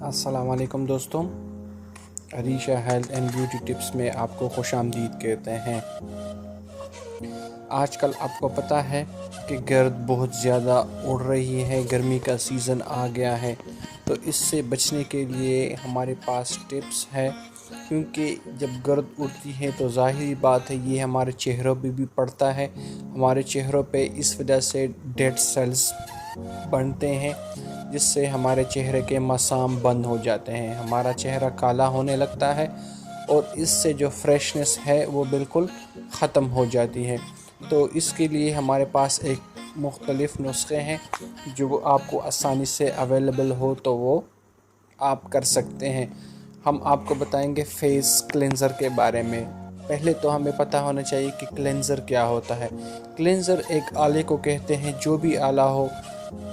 अस्सलाम वालेकुम दोस्तों। Arisha health and beauty tips में आपको खुशामदीद कहते हैं। आजकल आपको पता है कि गर्द बहुत ज़्यादा उड़ रही है, गर्मी का सीज़न आ गया है, तो इससे बचने के लिए हमारे पास टिप्स है। क्योंकि जब गर्द उड़ती है तो ज़ाहिरी बात है ये हमारे चेहरों पे भी पड़ता है। हमारे चेहरों पे इस वजह से डेड सेल्स बनते हैं, जिससे हमारे चेहरे के मसाम बंद हो जाते हैं, हमारा चेहरा काला होने लगता है और इससे जो फ्रेशनेस है वो बिल्कुल ख़त्म हो जाती है। तो इसके लिए हमारे पास एक मुख्तलिफ़ नुस्खे हैं जो आपको आसानी से अवेलेबल हो तो वो आप कर सकते हैं। हम आपको बताएंगे फेस क्लेंज़र के बारे में। पहले तो हमें पता होना चाहिए कि क्लेंज़र क्या होता है। क्लेंज़र एक आले को कहते हैं, जो भी आला हो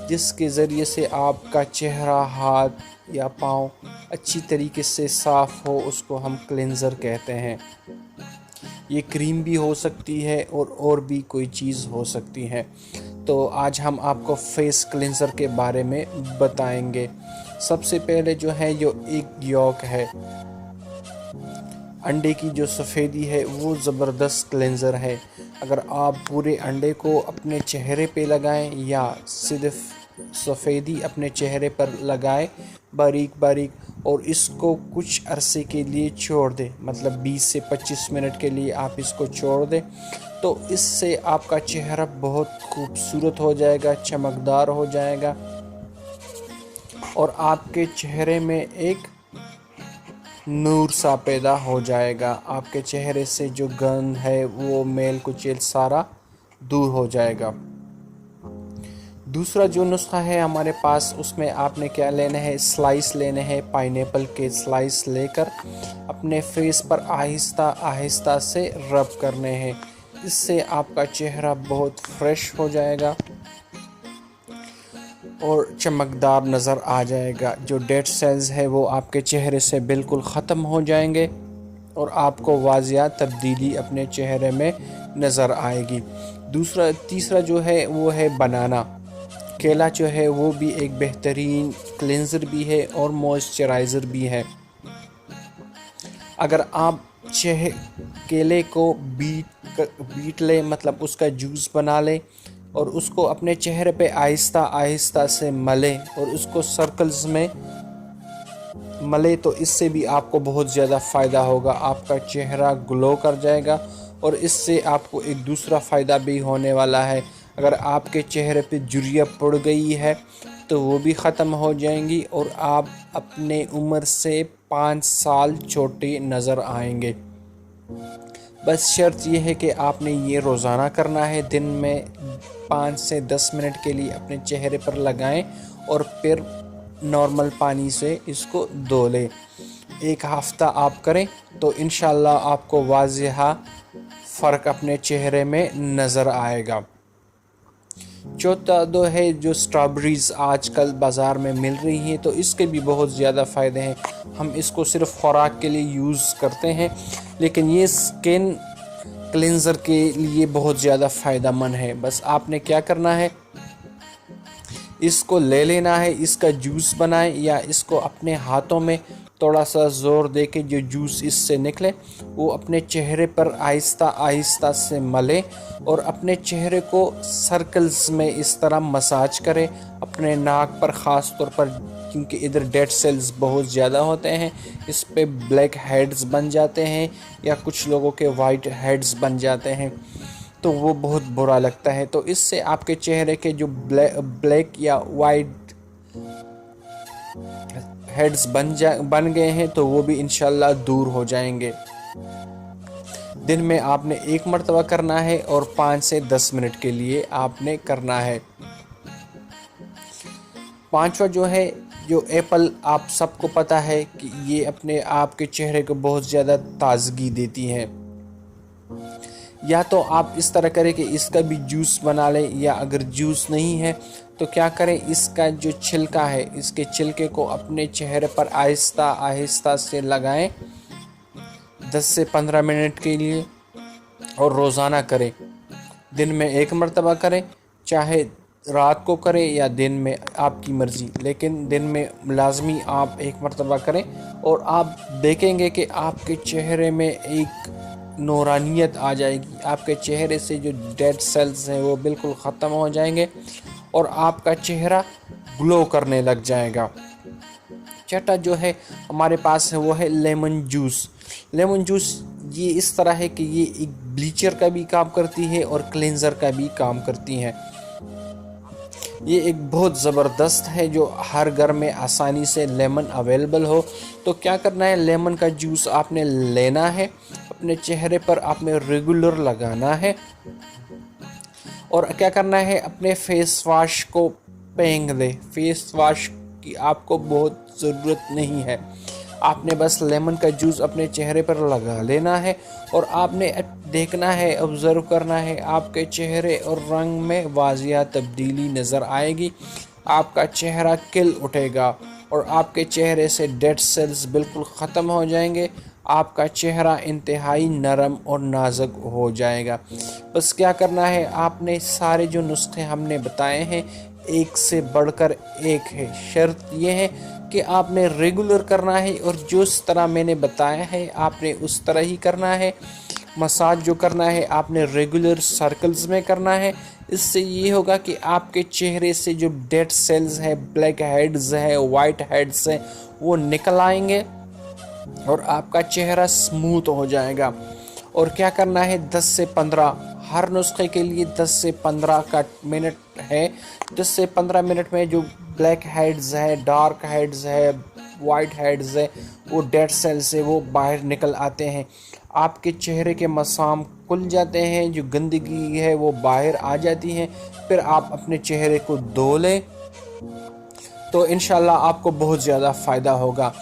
जिसके ज़रिए से आपका चेहरा, हाथ या पाँव अच्छी तरीके से साफ़ हो, उसको हम क्लेंज़र कहते हैं। ये क्रीम भी हो सकती है और भी कोई चीज़ हो सकती है। तो आज हम आपको फेस क्लेंज़र के बारे में बताएंगे। सबसे पहले जो है जो एक यॉक है, अंडे की जो सफ़ेदी है वो ज़बरदस्त क्लेंज़र है। अगर आप पूरे अंडे को अपने चेहरे पे लगाएं या सिर्फ सफ़ेदी अपने चेहरे पर लगाएं बारीक बारीक और इसको कुछ अरसे के लिए छोड़ दें, मतलब 20 से 25 मिनट के लिए आप इसको छोड़ दें, तो इससे आपका चेहरा बहुत खूबसूरत हो जाएगा, चमकदार हो जाएगा और आपके चेहरे में एक नूर सा पैदा हो जाएगा। आपके चेहरे से जो गंद है वो मेल कुचैल सारा दूर हो जाएगा। दूसरा जो नुस्खा है हमारे पास, उसमें आपने क्या लेना है, स्लाइस लेने हैं, पाइनएप्पल के स्लाइस लेकर अपने फेस पर आहिस्ता आहिस्ता से रब करने हैं। इससे आपका चेहरा बहुत फ्रेश हो जाएगा और चमकदार नज़र आ जाएगा। जो डेड सेल्स है वो आपके चेहरे से बिल्कुल ख़त्म हो जाएंगे और आपको वाज़िया तब्दीली अपने चेहरे में नज़र आएगी। तीसरा जो है वो है बनाना। केला जो है वो भी एक बेहतरीन क्लेंज़र भी है और मॉइस्चराइज़र भी है। अगर आप केले को बीट लें, मतलब उसका जूस बना लें और उसको अपने चेहरे पे आहिस्ता आहिस्ता से मलें और उसको सर्कल्स में मलें, तो इससे भी आपको बहुत ज़्यादा फ़ायदा होगा। आपका चेहरा ग्लो कर जाएगा और इससे आपको एक दूसरा फ़ायदा भी होने वाला है। अगर आपके चेहरे पे झुर्रियाँ पड़ गई है तो वो भी ख़त्म हो जाएंगी और आप अपने उम्र से 5 साल छोटे नज़र आएंगे। बस शर्त यह है कि आपने ये रोज़ाना करना है। दिन में 5 से 10 मिनट के लिए अपने चेहरे पर लगाएं और फिर नॉर्मल पानी से इसको धो लें। एक हफ़्ता आप करें तो इंशाल्लाह आपको वाज़िहा फ़र्क अपने चेहरे में नज़र आएगा। चौथा दो है जो स्ट्रॉबेरीज़ आजकल बाज़ार में मिल रही हैं, तो इसके भी बहुत ज़्यादा फ़ायदे हैं। हम इसको सिर्फ खुराक के लिए यूज़ करते हैं, लेकिन ये स्किन क्लेंज़र के लिए बहुत ज़्यादा फ़ायदा मंद है। बस आपने क्या करना है, इसको ले लेना है, इसका जूस बनाएं या इसको अपने हाथों में थोड़ा सा ज़ोर दे के जो जूस इससे निकले वो अपने चेहरे पर आहिस्ता आहिस्ता से मलें और अपने चेहरे को सर्कल्स में इस तरह मसाज करें। अपने नाक पर ख़ास तौर पर, क्योंकि इधर डेड सेल्स बहुत ज़्यादा होते हैं, इस पे ब्लैक हेड्स बन जाते हैं या कुछ लोगों के वाइट हेड्स बन जाते हैं, तो वो बहुत बुरा लगता है। तो इससे आपके चेहरे के जो ब्लैक या वाइट हेड्स बन गए हैं तो वो भी इंशाल्लाह दूर हो जाएंगे। दिन में आपने एक मरतबा करना है और 5 से 10 मिनट के लिए आपने करना है। पांचवा जो है जो एप्पल, आप सबको पता है कि ये अपने आपके चेहरे को बहुत ज़्यादा ताजगी देती है। या तो आप इस तरह करें कि इसका भी जूस बना लें, या अगर जूस नहीं है तो क्या करें, इसका जो छिलका है इसके छिलके को अपने चेहरे पर आहिस्ता आहिस्ता से लगाएं 10 से 15 मिनट के लिए और रोज़ाना करें। दिन में एक मरतबा करें, चाहे रात को करें या दिन में, आपकी मर्ज़ी, लेकिन दिन में लाजमी आप एक मरतबा करें और आप देखेंगे कि आपके चेहरे में एक नूरानियत आ जाएगी। आपके चेहरे से जो डेड सेल्स हैं वो बिल्कुल ख़त्म हो जाएंगे और आपका चेहरा ग्लो करने लग जाएगा। छठा जो है हमारे पास है वो है लेमन जूस। लेमन जूस ये इस तरह है कि ये एक ब्लीचर का भी काम करती है और क्लेंज़र का भी काम करती है। ये एक बहुत ज़बरदस्त है जो हर घर में आसानी से लेमन अवेलेबल हो। तो क्या करना है, लेमन का जूस आपने लेना है, अपने चेहरे पर आपने रेगुलर लगाना है और क्या करना है, अपने फेस वाश को फेंक दे। फेस वाश की आपको बहुत ज़रूरत नहीं है, आपने बस लेमन का जूस अपने चेहरे पर लगा लेना है और आपने देखना है, ऑब्ज़र्व करना है, आपके चेहरे और रंग में वाज़िया तब्दीली नज़र आएगी। आपका चेहरा खिल उठेगा और आपके चेहरे से डेड सेल्स बिल्कुल ख़त्म हो जाएंगे। आपका चेहरा इंतहाई नरम और नाजुक हो जाएगा। बस क्या करना है, आपने सारे जो नुस्खे हमने बताए हैं एक से बढ़कर एक है। शर्त यह है कि आपने रेगुलर करना है और जिस तरह मैंने बताया है आपने उस तरह ही करना है। मसाज जो करना है आपने रेगुलर सर्कल्स में करना है। इससे ये होगा कि आपके चेहरे से जो डेड सेल्स है, ब्लैक हेड्स है, वाइट हेड्स है, वो निकल आएंगे और आपका चेहरा स्मूथ हो जाएगा। और क्या करना है, 10 से 15, हर नुस्खे के लिए 10 से 15 का मिनट है। 10 से 15 मिनट में जो ब्लैक हेड्स है, डार्क हेड्स है, वाइट हेड्स है, वो डेड सेल से वो बाहर निकल आते हैं। आपके चेहरे के मसाम खुल जाते हैं, जो गंदगी है वो बाहर आ जाती है। फिर आप अपने चेहरे को धो लें तो इंशाल्लाह आपको बहुत ज़्यादा फ़ायदा होगा।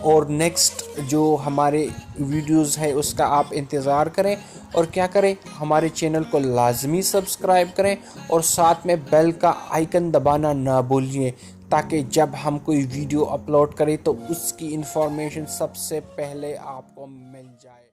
और नेक्स्ट जो हमारे वीडियोस है उसका आप इंतज़ार करें और क्या करें, हमारे चैनल को लाजमी सब्सक्राइब करें और साथ में बेल का आइकन दबाना ना भूलिए, ताकि जब हम कोई वीडियो अपलोड करें तो उसकी इंफॉर्मेशन सबसे पहले आपको मिल जाए।